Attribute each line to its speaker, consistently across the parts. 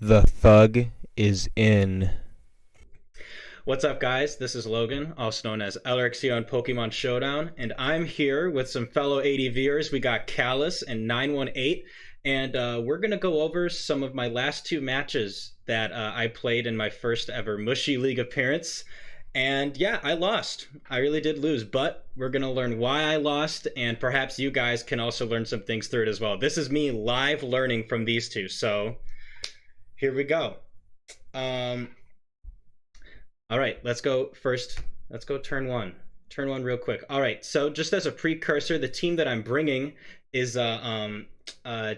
Speaker 1: The thug is in.
Speaker 2: What's up, guys? This is Logan, also known as Elrixio on Pokemon Showdown, and I'm here with some fellow ADVers. We got Callous and 918, and we're going to go over some of my last two matches that I played in my first ever Mushy League appearance. And yeah, I lost. I really did lose, but we're going to learn why I lost, and perhaps you guys can also learn some things through it as well. This is me live learning from these two, so here we go. Um, all right, let's go first. Let's go turn one. Turn one real quick. All right, so just as a precursor, the team that I'm bringing is a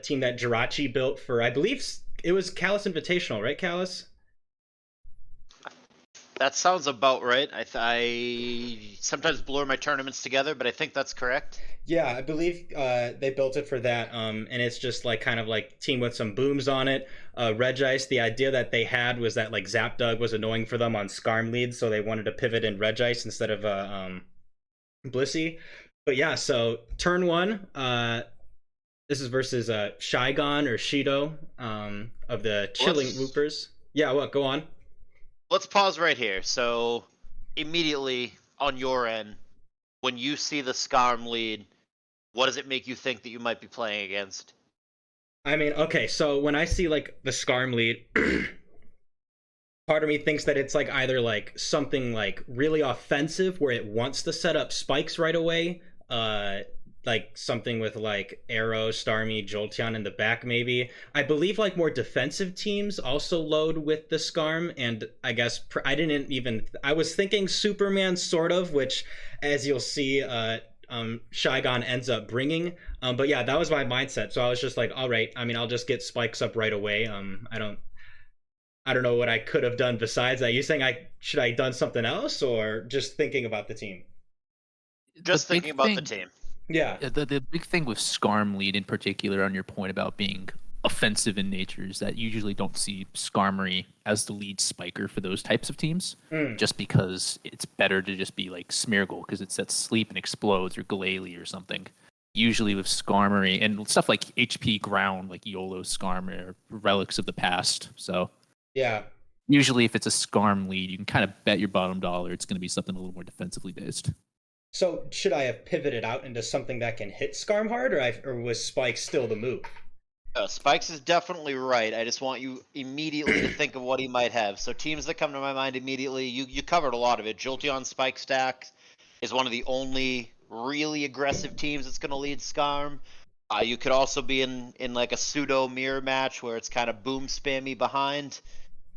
Speaker 2: team that Jirachi built for, I believe it was Callus Invitational, right, Callus?
Speaker 3: That sounds about right. I sometimes blur my tournaments together, but I think that's correct.
Speaker 2: Yeah, I believe they built it for that, and it's just like kind of like team with some booms on it. Regice, the idea that they had was that like Zapdug was annoying for them on Skarm lead, so they wanted to pivot in Regice instead of Blissey. But yeah, so turn one, this is versus Shygon or Shido of the Chilling
Speaker 3: Let's
Speaker 2: Loopers. Yeah, what? Go on.
Speaker 3: let's pause right here. So immediately on your end, when you see the Skarm lead, what does it make you think that you might be playing against?
Speaker 2: I mean, okay, so when I see like the Skarm lead, part of me thinks that it's like either like something like really offensive where it wants to set up spikes right away, like something with like Arrow, Starmie, Jolteon in the back maybe. I believe like more defensive teams also load with the Skarm, and I guess I didn't even I was thinking Superman sort of, which as you'll see Shygon ends up bringing. But yeah, that was my mindset. So I was just like, all right, I mean, I'll just get spikes up right away. I don't know what I could have done besides that. You saying I should I done something else or just thinking about the team?
Speaker 4: The
Speaker 3: Just
Speaker 4: big
Speaker 3: thinking about the
Speaker 4: thing,
Speaker 3: team.
Speaker 2: Yeah.
Speaker 4: the big thing with Skarm lead in particular, on your point about being offensive in nature, is that you usually don't see Skarmory as the lead spiker for those types of teams,
Speaker 2: Mm.
Speaker 4: just because it's better to just be like Smeargle because it sets sleep and explodes, or Glalie or something. Usually with Skarmory and stuff like HP ground, like YOLO Skarmory or relics of the past. So
Speaker 2: Yeah.
Speaker 4: usually if it's a Skarm lead, you can kind of bet your bottom dollar it's going to be something a little more defensively based.
Speaker 2: So should I have pivoted out into something that can hit Skarm hard, or was Spike still the move?
Speaker 3: Spikes is definitely right. I just want you immediately to think of what he might have. So teams that come to my mind immediately, you covered a lot of it. Jolteon Spike Stack is one of the only really aggressive teams that's going to lead Skarm. You could also be in like a pseudo mirror match where it's kind of boom spammy behind.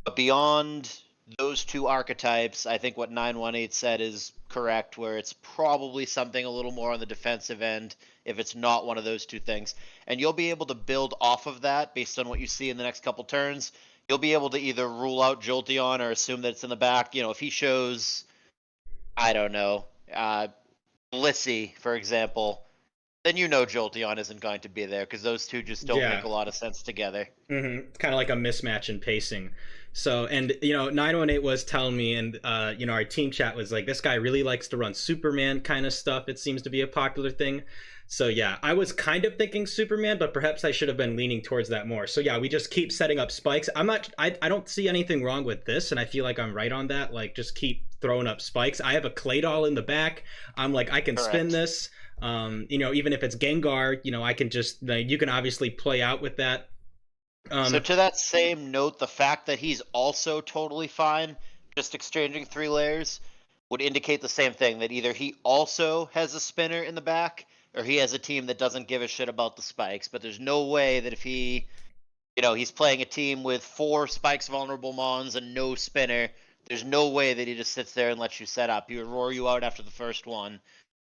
Speaker 3: But beyond those two archetypes, I think what 918 said is correct, where it's probably something a little more on the defensive end if it's not one of those two things. And you'll be able to build off of that based on what you see in the next couple turns. You'll be able to either rule out Jolteon or assume that it's in the back. You know, if he shows, I don't know, Blissey, for example, then you know Jolteon isn't going to be there because those two just don't
Speaker 2: Yeah.
Speaker 3: make a lot of sense together.
Speaker 2: It's kind of like a mismatch in pacing. So, and 918 was telling me, and our team chat was like, this guy really likes to run Superman kind of stuff. It seems to be a popular thing. So yeah, I was kind of thinking Superman, but perhaps I should have been leaning towards that more. So yeah, we just keep setting up spikes. I don't see anything wrong with this, and I feel like I'm right on that. Like, just keep throwing up spikes. I have a Claydol in the back. I'm like, I can spin
Speaker 3: Correct.
Speaker 2: this. Even if it's Gengar, I can just you can obviously play out with that.
Speaker 3: So
Speaker 2: Um,
Speaker 3: to that same note, the fact that he's also totally fine, just exchanging 3 layers, would indicate the same thing, that either he also has a spinner in the back, or he has a team that doesn't give a shit about the spikes. But there's no way that if he's playing a team with 4 spikes vulnerable mons and no spinner, there's no way that he just sits there and lets you set up. He would roar you out after the first one.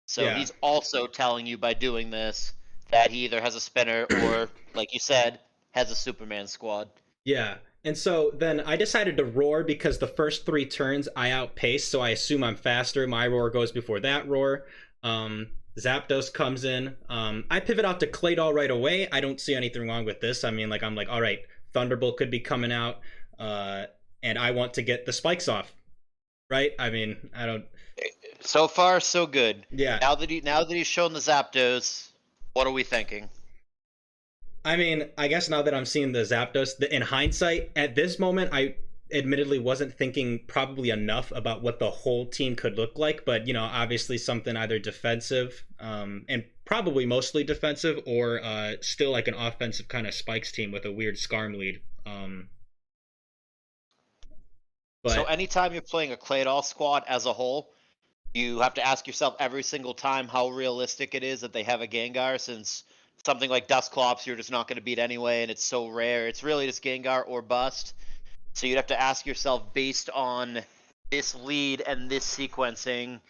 Speaker 3: So
Speaker 2: yeah,
Speaker 3: he's also telling you by doing this that he either has a spinner or, like you said, has a Superman squad.
Speaker 2: yeah. And so then I decided to roar because the first three turns I outpaced, so I assume I'm faster. My roar goes before that roar. Zapdos comes in. I pivot out to Claydol right away. I don't see anything wrong with this. I mean, like I'm like, all right, Thunderbolt could be coming out, uh, and I want to get the spikes off, right? I mean, I don't.
Speaker 3: So far, so good.
Speaker 2: Yeah,
Speaker 3: Now that he's shown the Zapdos, what are we thinking?
Speaker 2: I mean, I guess now that I'm seeing the Zapdos, in hindsight, at this moment, I admittedly wasn't thinking probably enough about what the whole team could look like. But obviously something either defensive, and probably mostly defensive, or still like an offensive kind of Spikes team with a weird Skarm lead.
Speaker 3: So
Speaker 2: But
Speaker 3: anytime you're playing a Claydol squad as a whole, you have to ask yourself every single time how realistic it is that they have a Gengar, since something like Dusclops you're just not going to beat anyway, and it's so rare. It's really just Gengar or bust. So you'd have to ask yourself, based on this lead and this sequencing,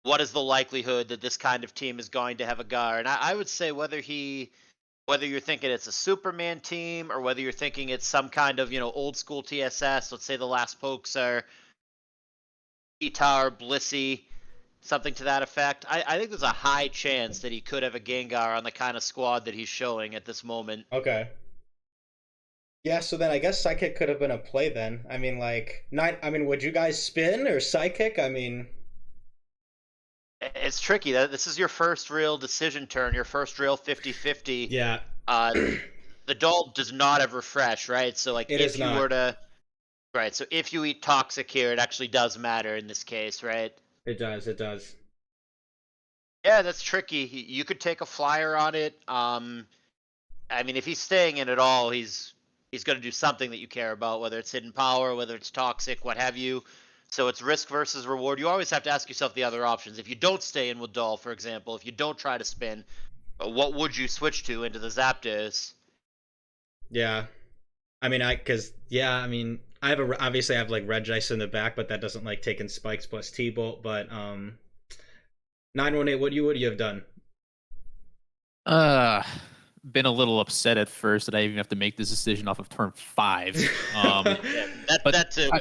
Speaker 3: what is the likelihood that this kind of team is going to have a Gar? And I would say whether you're thinking it's a Superman team or whether you're thinking it's some kind of old school TSS. Let's say the last pokes are Etar, Blissey, something to that effect. I think there's a high chance that he could have a Gengar on the kind of squad that he's showing at this moment.
Speaker 2: okay. Yeah, so then I guess Psychic could have been a play then. I mean, like, not. I mean, would you guys spin or Psychic? I mean,
Speaker 3: It's tricky. This is your first real decision turn, your first real 50-50.
Speaker 2: yeah,
Speaker 3: The doll does not have refresh, right? So like
Speaker 2: it is
Speaker 3: if you
Speaker 2: not.
Speaker 3: were to right, so if you eat toxic here, it actually does matter in this case, right?
Speaker 2: It does. It does.
Speaker 3: Yeah, that's tricky. You could take a flyer on it. I mean, if he's staying in at all, he's going to do something that you care about, whether it's hidden power, whether it's toxic, what have you. So it's risk versus reward. You always have to ask yourself the other options. If you don't stay in with Doll, for example, if you don't try to spin, what would you switch to into the Zapdos?
Speaker 2: Yeah. I mean, I mean, obviously I have like Regice in the back, but that doesn't like taking spikes plus T-Bolt. But 918, what would you have done?
Speaker 4: Been a little upset at first that I even have to make this decision off of turn 5.
Speaker 3: That's it.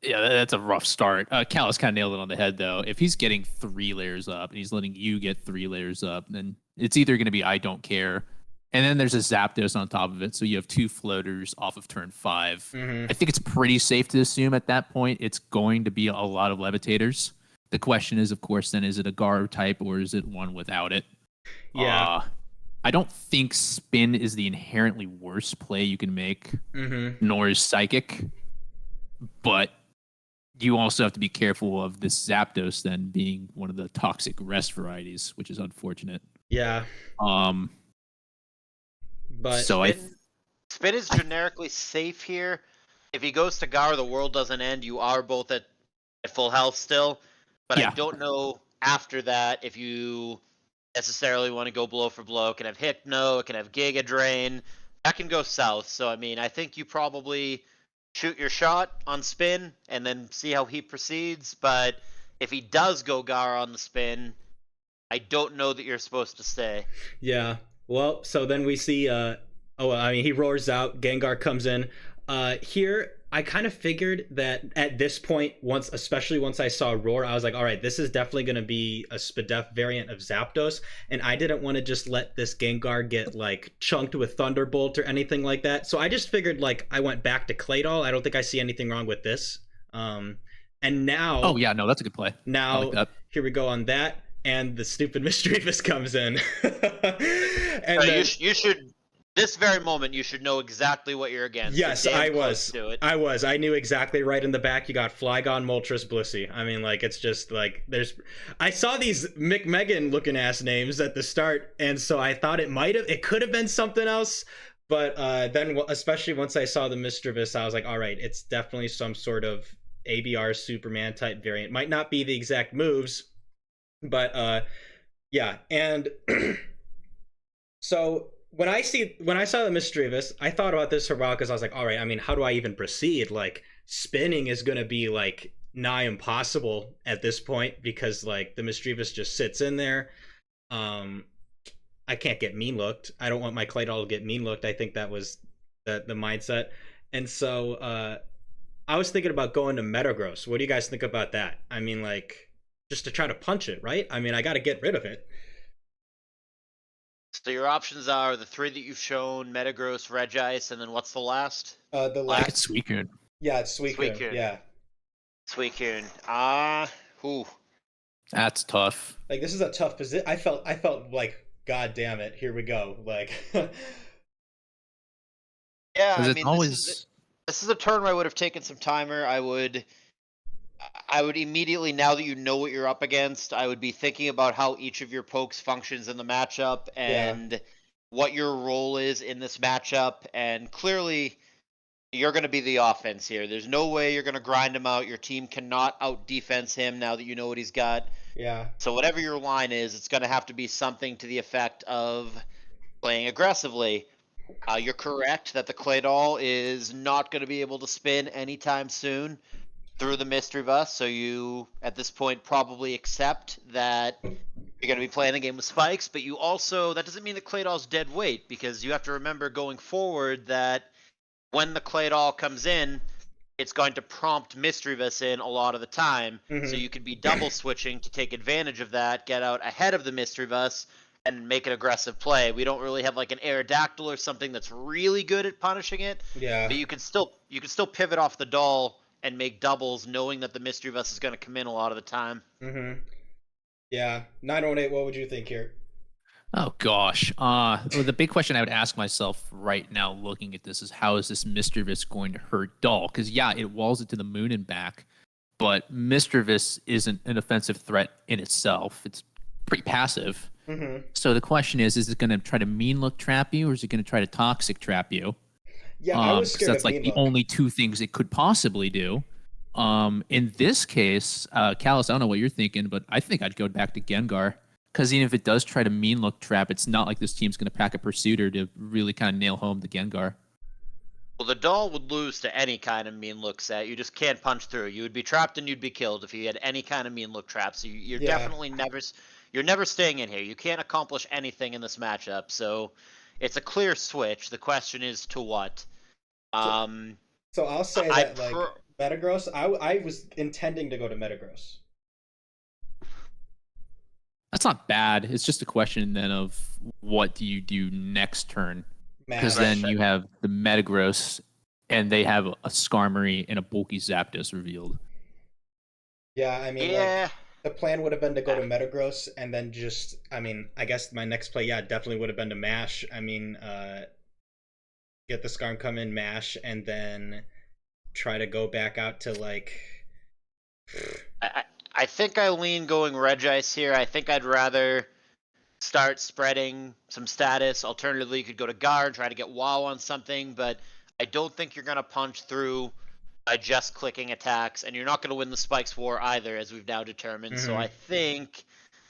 Speaker 4: Yeah, that's a rough start. Callous kind of nailed it on the head, though. If he's getting 3 layers up and he's letting you get 3 layers up, then it's either going to be I don't care, and then there's a Zapdos on top of it, so you have 2 floaters off of turn 5.
Speaker 2: Mm-hmm.
Speaker 4: I think it's pretty safe to assume at that point it's going to be a lot of Levitators. The question is, of course, then is it a Gar type or is it one without it?
Speaker 2: Yeah.
Speaker 4: I don't think Spin is the inherently worst play you can make, nor is Psychic, but you also have to be careful of this Zapdos then being one of the toxic rest varieties, which is unfortunate.
Speaker 2: Yeah. But
Speaker 4: so
Speaker 3: Spin is generically safe here. If he goes to Gar, the world doesn't end. You are both at full health still. But
Speaker 4: yeah.
Speaker 3: I don't know after that if you necessarily want to go blow for blow. It can have Hypno, it can have Giga Drain. That can go south. So, I mean, I think you probably shoot your shot on Spin and then see how he proceeds. But if he does go Gar on the Spin, I don't know that you're supposed to stay.
Speaker 2: Yeah. Well, so then we see he roars out, Gengar comes in. Here I kind of figured that at this point, especially once I saw Roar, I was like, all right, this is definitely going to be a Spadef variant of Zapdos, and I didn't want to just let this Gengar get like chunked with Thunderbolt or anything like that. So I just figured like I went back to Claydol. I don't think I see anything wrong with this. And now,
Speaker 4: oh yeah, no, that's a good play.
Speaker 2: Now
Speaker 4: like
Speaker 2: here we go on that, and the stupid Mischievous comes in. And
Speaker 3: so you should. This very moment, you should know exactly what you're against.
Speaker 2: Yes, I was. I knew exactly right in the back. You got Flygon, Moltres, Blissey. I mean, like, it's just like I saw these McMegan looking ass names at the start, and so I thought it could have been something else. But then, especially once I saw the Mischievous, I was like, all right, it's definitely some sort of ABR Superman type variant. Might not be the exact moves, but yeah. And so when I saw the Mischievous, I thought about this for a while because I was like, all right, I mean, how do I even proceed? Like, spinning is going to be like nigh impossible at this point because like the Mischievous just sits in there. I can't get mean looked. I don't want my Claydol to get mean looked. I think that was the mindset. And so I was thinking about going to Metagross. What do you guys think about that? I mean, like, just to try to punch it, right? I mean, I got to get rid of it.
Speaker 3: So your options are the 3 that you've shown: Metagross, Regice, and then what's the last?
Speaker 2: The
Speaker 4: last. I think it's Suicune.
Speaker 2: Yeah, it's Suicune. Yeah.
Speaker 3: Suicune.
Speaker 4: That's tough.
Speaker 2: Like, this is a tough position. I felt like God damn it, here we go. Like,
Speaker 3: Yeah,
Speaker 4: Because
Speaker 3: I
Speaker 4: it's
Speaker 3: mean,
Speaker 4: always
Speaker 3: this is a turn where I would have taken some timer. I would immediately, now that you know what you're up against, I would be thinking about how each of your pokes functions in the matchup
Speaker 2: yeah,
Speaker 3: and what your role is in this matchup. And clearly, you're going to be the offense here. There's no way you're going to grind him out. Your team cannot out defense him now that you know what he's got.
Speaker 2: yeah,
Speaker 3: So whatever your line is, it's going to have to be something to the effect of playing aggressively. You're correct that the Claydol is not going to be able to spin anytime soon through the Mystery Bus, so you, at this point, probably accept that you're going to be playing a game with spikes, but you also, that doesn't mean that Claydol's dead weight, because you have to remember going forward that when the Claydol comes in, it's going to prompt Mischievous in a lot of the time, so
Speaker 2: hmm
Speaker 3: you could be double switching to take advantage of that, get out ahead of the Mischievous, and make an aggressive play. We don't really have like an Aerodactyl or something that's really good at punishing it,
Speaker 2: yeah.
Speaker 3: but you can still pivot off the doll and make doubles, knowing that the Mischievous is going to come in a lot of the time.
Speaker 2: hmm Yeah. 918, what would you think here?
Speaker 4: oh gosh. Well, the big question I would ask myself right now, looking at this, is how is this Mischievous going to hurt Doll? Because yeah, it walls it to the moon and back, but Mischievous isn't an offensive threat in itself. It's pretty passive.
Speaker 2: hmm
Speaker 4: So the question is it going to try to mean look trap you, or is it going to try to toxic trap you?
Speaker 2: Yeah, I was
Speaker 4: Because
Speaker 2: scared
Speaker 4: that's
Speaker 2: of
Speaker 4: like
Speaker 2: Mean
Speaker 4: the
Speaker 2: Look.
Speaker 4: only two things it could possibly do. In this case, Callous, I don't know what you're thinking, but I think I'd go back to Gengar. Because even if it does try to mean look trap, it's not like this team's going to pack a Pursuiter to really kind of nail home the Gengar.
Speaker 3: Well, the doll would lose to any kind of mean look set. You just can't punch through. You would be trapped and you'd be killed if you had any kind of mean look trap. So you're
Speaker 2: Yeah.
Speaker 3: definitely you're never staying in here. You can't accomplish anything in this matchup. So it's a clear switch. The question is to what?
Speaker 2: So,
Speaker 3: Um,
Speaker 2: so I'll say
Speaker 3: I
Speaker 2: that, like, Metagross, I was intending to go to Metagross.
Speaker 4: That's not bad. It's just a question then of what do you do next turn? Because
Speaker 2: Mash.
Speaker 4: then you have the Metagross, and they have a Skarmory and a bulky Zapdos revealed.
Speaker 2: Yeah, I mean,
Speaker 3: yeah.
Speaker 2: like, the plan would have been to go to Metagross and then just, I mean, I guess my next play, yeah, definitely would have been to Mash. I mean, get the Skarm come in, Mash, and then try to go back out to, like,
Speaker 3: I think I lean going Regice here. I think I'd rather start spreading some status. Alternatively, you could go to guard, try to get WoW on something, but I don't think you're going to punch through by just clicking attacks, and you're not going to win the Spikes War either, as we've now determined. So I think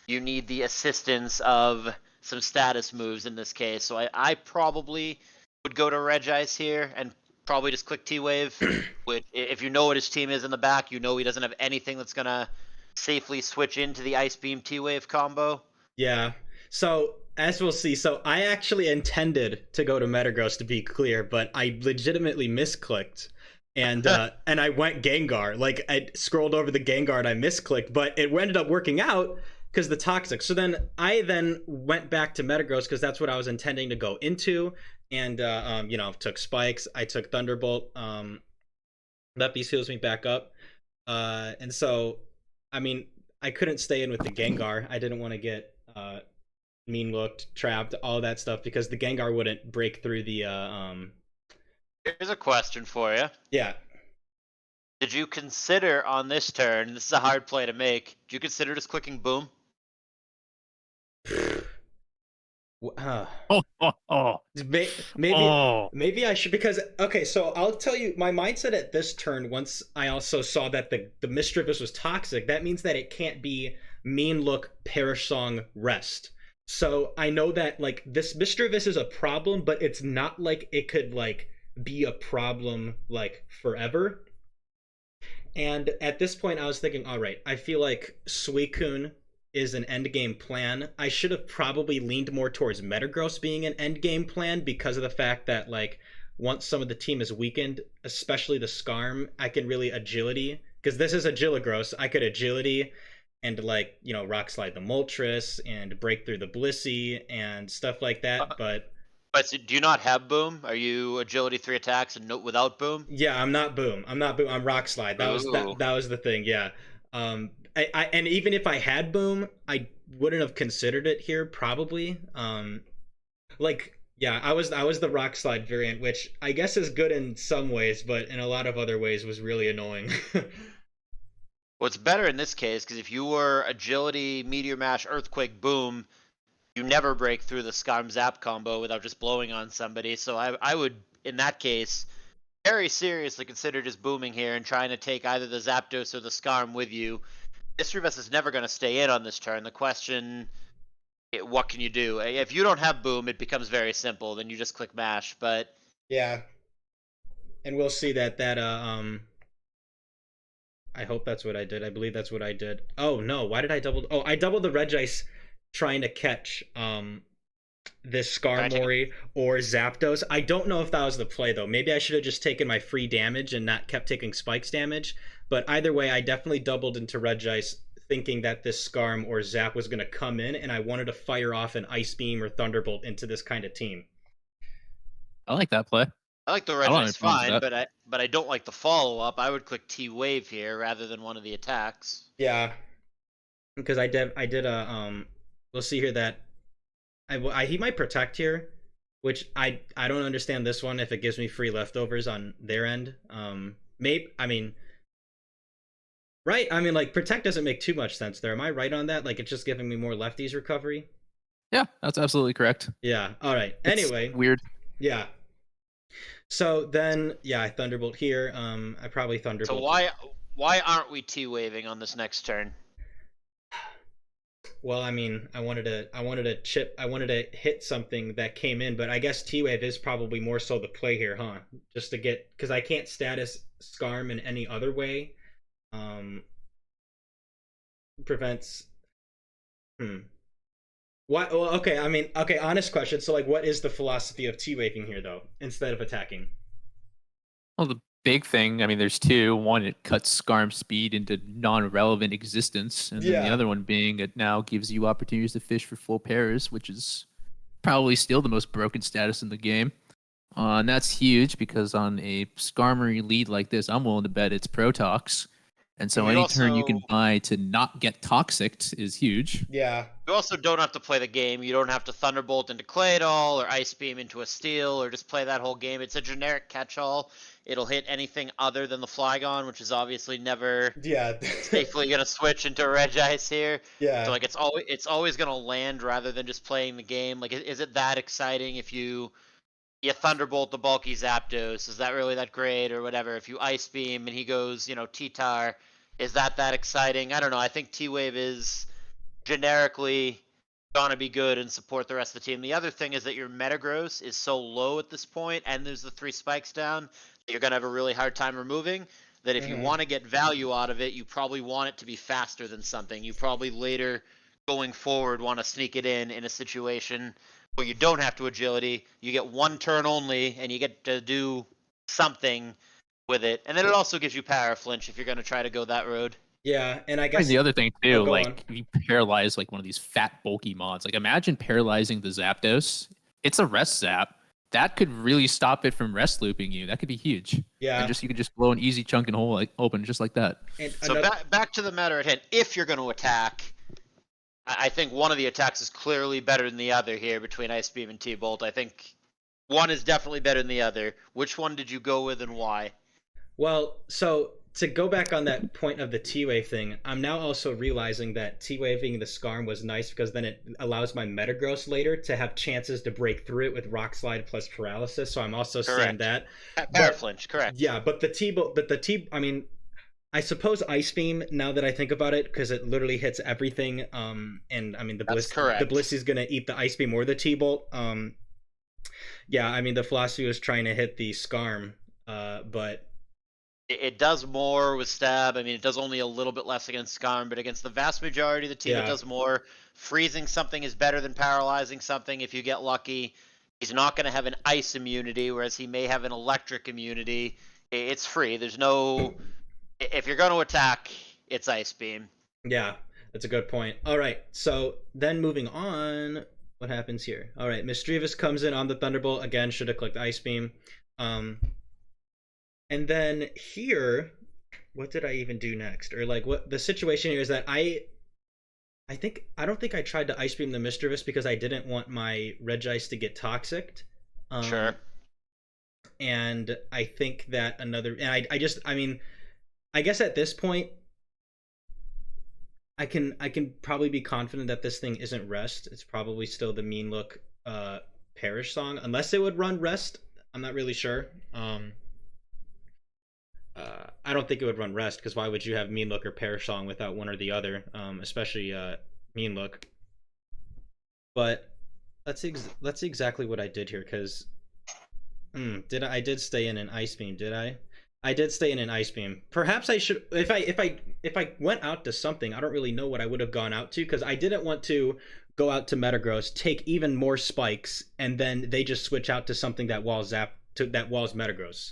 Speaker 3: you need the assistance of some status moves in this case. So I probably would go to Regice here and probably just click T-Wave, which if you know what his team is in the back, you know he doesn't have anything that's going to safely switch into the Ice Beam T-Wave combo.
Speaker 2: yeah. So, as we'll see, so I actually intended to go to Metagross, to be clear, but I legitimately misclicked. And I went Gengar. Like, I scrolled over the Gengar and I misclicked, but it ended up working out because the Toxic. So then I went back to Metagross because that's what I was intending to go into. And, took Spikes. I took Thunderbolt. That Beast heals me back up. And so, I mean, I couldn't stay in with the Gengar. I didn't want to get mean looked, trapped, all that stuff because the Gengar wouldn't break through the
Speaker 3: Here's a question for you.
Speaker 2: yeah.
Speaker 3: Did you consider on this turn, this is a hard play to make, did you consider just clicking boom?
Speaker 2: Maybe
Speaker 4: Oh.
Speaker 2: maybe I should, because okay, so I'll tell you my mindset at this turn. Once I also saw that the Mischievous was toxic, that means that it can't be mean look, perish song, rest. So I know that like this Mischievous is a problem, but it's not like it could like be a problem like forever. And at this point, I was thinking, all right, I feel like Suicune is an endgame plan. I should have probably leaned more towards Metagross being an endgame plan because of the fact that, like, once some of the team is weakened, especially the Skarm, I can really agility. Because this is Agilagross. I could agility and, like, rock slide the Moltres and break through the Blissey and stuff like that. But
Speaker 3: do you not have boom? Are you agility 3 attacks and without boom?
Speaker 2: yeah, I'm not boom. I'm rock slide. That was
Speaker 3: Ooh.
Speaker 2: that was the thing. Yeah. And even if I had boom, I wouldn't have considered it here probably. Like yeah, I was the rock slide variant, which I guess is good in some ways, but in a lot of other ways was really annoying.
Speaker 3: What's better in this case, because if you were agility, meteor mash, earthquake, boom, you never break through the Skarm Zap combo without just blowing on somebody. So I would, in that case, very seriously consider just booming here and trying to take either the Zapdos or the Skarm with you. This Rivas is never going to stay in on this turn. The question, what can you do? If you don't have boom, it becomes very simple. Then you just click mash. But
Speaker 2: Yeah, and we'll see that I hope that's what I did. I believe that's what I did. Oh no, why did I double? Oh, I doubled the Regice trying to catch this Skarmory or Zapdos. I don't know if that was the play though. Maybe I should have just taken my free damage and not kept taking Spikes damage. But either way, I definitely doubled into Regice thinking that this Skarm or Zap was going to come in, and I wanted to fire off an Ice Beam or Thunderbolt into this kind of team.
Speaker 4: I like that play.
Speaker 3: I like the
Speaker 4: I don't have
Speaker 3: Regice
Speaker 4: any problems with
Speaker 3: fine, but I don't like the follow up. I would click T Wave here rather than one of the attacks.
Speaker 2: Yeah, because I did a we'll see here that he might protect here, which I don't understand this one if it gives me free leftovers on their end. Maybe I mean, right? I mean, like protect doesn't make too much sense there. Am I right on that? Like it's just giving me more lefties recovery.
Speaker 4: Yeah, that's absolutely correct.
Speaker 2: Yeah. All right.
Speaker 4: It's
Speaker 2: Anyway.
Speaker 4: weird.
Speaker 2: Yeah. So then, yeah, I Thunderbolt here. I probably Thunderbolt.
Speaker 3: So why aren't we T waving on this next turn?
Speaker 2: Well, I mean, I wanted to hit something that came in, but I guess T-Wave is probably more so the play here, huh? Just to get, because I can't status Skarm in any other way. Prevents. Why? Well, okay. I mean, okay. Honest question. So, like, what is the philosophy of T-Waving here, though, instead of attacking?
Speaker 4: Well, the big thing, I mean, there's two. One, it cuts Skarm's speed into non-relevant existence, and then the other one being it now gives you opportunities to fish for full pairs, which is probably still the most broken status in the game. And that's huge because on a Skarmory lead like this, I'm willing to bet it's Protox. And so any turn you can buy to not get toxic is huge.
Speaker 2: Yeah.
Speaker 3: You also don't have to play the game. You don't have to Thunderbolt into Claydol or Ice Beam into a Steel or just play that whole game. It's a generic catch-all. It'll hit anything other than the Flygon, which is obviously never safely going to switch into a Regice here.
Speaker 2: Yeah.
Speaker 3: So like it's always going to land rather than just playing the game. Like is it that exciting if you Thunderbolt the bulky Zapdos? Is that really that great or whatever? If you Ice Beam and he goes, T-Tar, is that exciting? I don't know. I think T-Wave is generically gonna be good and support the rest of the team. The other thing is that your Metagross is so low at this point, and there's the 3 spikes down, that you're gonna have a really hard time removing. That if you want to get value out of it, you probably want it to be faster than something. You probably later, going forward, want to sneak it in a situation where you don't have to agility. You get 1 turn only, and you get to do something with it. And then it also gives you power flinch if you're gonna try to go that road.
Speaker 2: Yeah, and I guess
Speaker 4: the other thing too, like
Speaker 2: on.
Speaker 4: if you paralyze like one of these fat bulky mods, like imagine paralyzing the Zapdos. It's a rest zap. That could really stop it from rest looping you. That could be huge.
Speaker 2: Yeah.
Speaker 4: And you could just blow an easy chunk and hole open just like that.
Speaker 2: And
Speaker 3: so back to the matter at hand. If you're going to attack, I think one of the attacks is clearly better than the other here between Ice Beam and T-Bolt. I think one is definitely better than the other. Which one did you go with and why?
Speaker 2: Well, so to go back on that point of the T-Wave thing, I'm now also realizing that T-Waving the Skarm was nice because then it allows my Metagross later to have chances to break through it with Rock Slide plus Paralysis. So I'm also seeing that.
Speaker 3: Power flinch, correct.
Speaker 2: Yeah, but I mean, I suppose Ice Beam, now that I think about it, because it literally hits everything. And I mean, the Blissey's going to eat the Ice Beam or the T-Bolt. Yeah, I mean, the philosophy was trying to hit the Skarm, but
Speaker 3: it does more with Stab. I mean, it does only a little bit less against Skarm, but against the vast majority of the team, it does more. Freezing something is better than paralyzing something if you get lucky. He's not going to have an ice immunity, whereas he may have an electric immunity. It's free. There's no... If you're going to attack, it's Ice Beam.
Speaker 2: Yeah, that's a good point. All right, so then moving on, what happens here? All right, Misdreavus comes in on the Thunderbolt. Again, should have clicked Ice Beam. And then here, what did I even do next? Or like what the situation here is that I don't think I tried to ice beam the Mischievous because I didn't want my Regice to get toxicked.
Speaker 3: Sure.
Speaker 2: And I think that I mean, I guess at this point I can probably be confident that this thing isn't rest. It's probably still the mean look Perish song, unless it would run rest. I'm not really sure. I don't think it would run rest because why would you have mean look or Perish song without one or the other? Especially mean look. But let's see exactly what I did here because I did stay in an ice beam, did I? I did stay in an ice beam. Perhaps I should if I went out to something, I don't really know what I would have gone out to because I didn't want to go out to Metagross, take even more spikes, and then they just switch out to something that walls Metagross.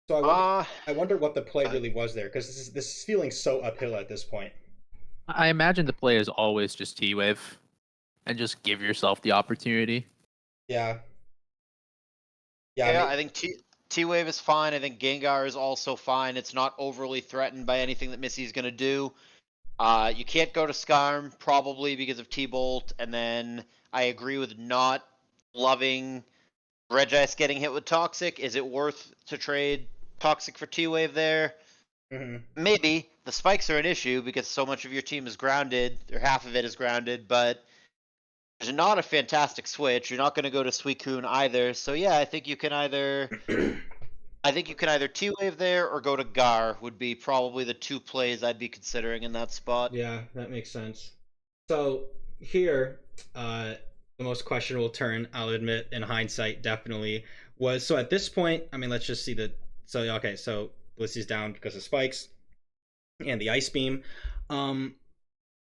Speaker 2: So I wonder what the play really was there because this is feeling so uphill at this point.
Speaker 4: I imagine the play is always just T-Wave and just give yourself the opportunity.
Speaker 2: Yeah.
Speaker 3: Yeah, I think T-Wave is fine. I think Gengar is also fine. It's not overly threatened by anything that Missy's going to do. You can't go to Skarm, probably because of T-Bolt, and then I agree with not loving Regice getting hit with Toxic. Is it worth to trade Toxic for T-Wave there?
Speaker 2: Mm-hmm.
Speaker 3: Maybe. The spikes are an issue because so much of your team is grounded, or half of it is grounded, but there's not a fantastic switch. You're not going to go to Suicune either. So yeah, I think you can either T-Wave there or go to Gar would be probably the two plays I'd be considering in that spot.
Speaker 2: Yeah, that makes sense. So here, the most questionable turn, I'll admit, in hindsight, definitely was. So at this point, I mean, let's just see the. So okay, so Blissey's down because of spikes and the ice beam.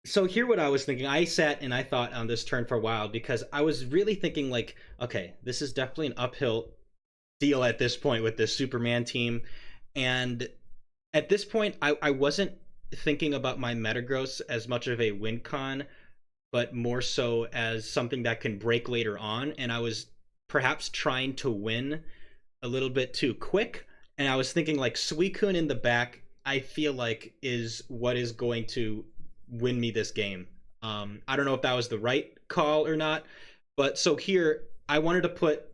Speaker 2: So here, what I was thinking, I sat and I thought on this turn for a while because I was really thinking like, okay, this is definitely an uphill deal at this point with this Superman team, and at this point, I wasn't thinking about my Metagross as much of a win con, but more so as something that can break later on. And I was perhaps trying to win a little bit too quick. And I was thinking like Suicune in the back, I feel like is what is going to win me this game. I don't know if that was the right call or not, but so here I wanted to put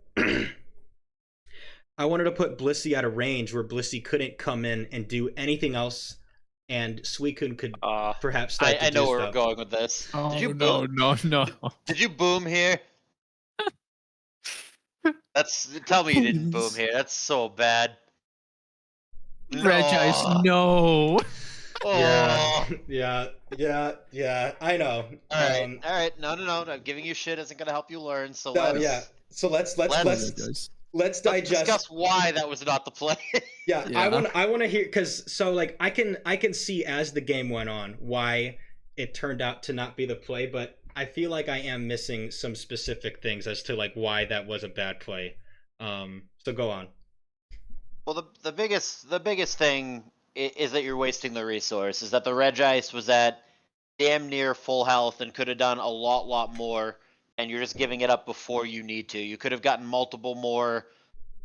Speaker 2: Blissey at a range where Blissey couldn't come in and do anything else, and Suicune could perhaps start to
Speaker 3: I know
Speaker 2: do
Speaker 3: where
Speaker 2: stuff.
Speaker 3: we're going with this.
Speaker 4: Oh,
Speaker 3: Did you
Speaker 4: no.
Speaker 3: Did you boom here? Tell me you didn't boom
Speaker 4: Please.
Speaker 3: here. That's so bad.
Speaker 4: Regice, no.
Speaker 3: Oh.
Speaker 2: Yeah. I know.
Speaker 3: All right. No. I'm giving you shit isn't gonna help you learn. So
Speaker 2: So let's digest.
Speaker 3: discuss why that was not the play.
Speaker 2: Yeah, I want to hear because so like I can see as the game went on why it turned out to not be the play, but I feel like I am missing some specific things as to like why that was a bad play. So go on.
Speaker 3: Well, the biggest thing is that you're wasting the resource. Is that the Regice was at damn near full health and could have done a lot more, and you're just giving it up before you need to. You could have gotten multiple more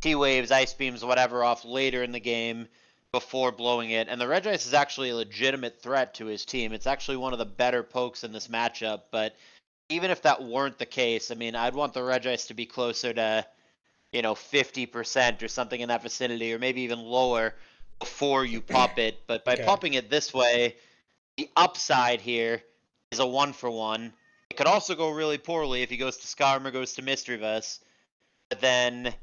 Speaker 3: T-Waves, Ice Beams, whatever off later in the game before blowing it. And the Regice is actually a legitimate threat to his team. It's actually one of the better pokes in this matchup, but even if that weren't the case, I mean, I'd want the Regice to be closer to 50% or something in that vicinity, or maybe even lower before you pop it. But by popping it this way, the upside here is a 1-for-1. It could also go really poorly if he goes to Skarm or goes to Mischievous. But then